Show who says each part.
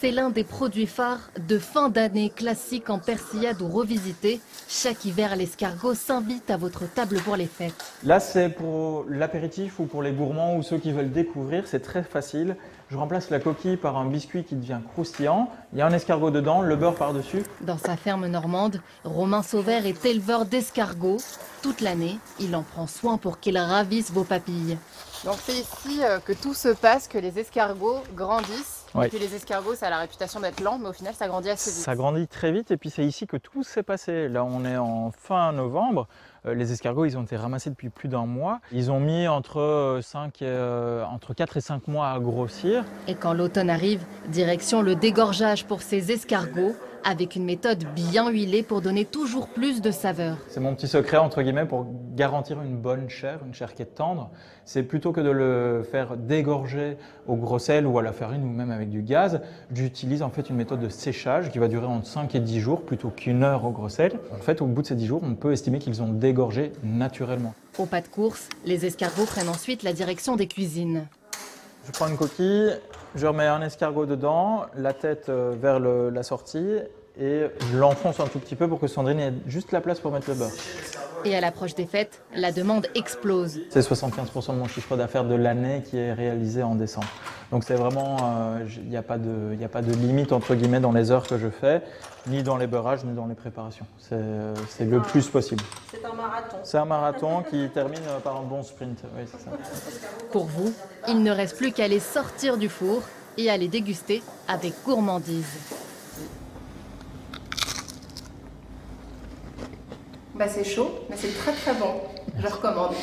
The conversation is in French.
Speaker 1: C'est l'un des produits phares de fin d'année, classique en persillade ou revisité. Chaque hiver, l'escargot s'invite à votre table pour les fêtes.
Speaker 2: Là, c'est pour l'apéritif ou pour les gourmands ou ceux qui veulent découvrir. C'est très facile. Je remplace la coquille par un biscuit qui devient croustillant. Il y a un escargot dedans, le beurre par-dessus.
Speaker 1: Dans sa ferme normande, Romain Sauvert est éleveur d'escargots. Toute l'année, il en prend soin pour qu'ils ravissent vos papilles.
Speaker 3: Donc c'est ici que tout se passe, que les escargots grandissent.
Speaker 2: Ouais.
Speaker 3: Et puis les escargots, ça a la réputation d'être lent, mais au final, ça grandit assez vite.
Speaker 2: Ça grandit très vite et puis c'est ici que tout s'est passé. Là, on est en fin novembre. Les escargots, ils ont été ramassés depuis plus d'un mois. Ils ont mis entre 4 et 5 mois à grossir.
Speaker 1: Et quand l'automne arrive, direction le dégorgeage pour ces escargots, avec une méthode bien huilée pour donner toujours plus de saveur.
Speaker 2: C'est mon petit secret, entre guillemets, pour garantir une bonne chair, une chair qui est tendre. C'est plutôt que de le faire dégorger au gros sel ou à la farine ou même avec du gaz, j'utilise en fait une méthode de séchage qui va durer entre 5 et 10 jours plutôt qu'une heure au gros sel. En fait, au bout de ces 10 jours, on peut estimer qu'ils ont dégorgé naturellement.
Speaker 1: Au pas de course, les escargots prennent ensuite la direction des cuisines.
Speaker 2: Je prends une coquille, je remets un escargot dedans, la tête vers la sortie et je l'enfonce un tout petit peu pour que Sandrine ait juste la place pour mettre le beurre.
Speaker 1: Et à l'approche des fêtes, la demande explose.
Speaker 2: C'est 75% de mon chiffre d'affaires de l'année qui est réalisé en décembre. Donc c'est vraiment, il n'y a pas de limite entre guillemets dans les heures que je fais, ni dans les beurrages, ni dans les préparations. C'est le plus possible.
Speaker 3: C'est un marathon.
Speaker 2: C'est un marathon qui termine par un bon sprint. Oui, c'est ça.
Speaker 1: Pour vous, il ne reste plus qu'à les sortir du four et à les déguster avec gourmandise.
Speaker 3: Bah c'est chaud, mais c'est très très bon. Je recommande.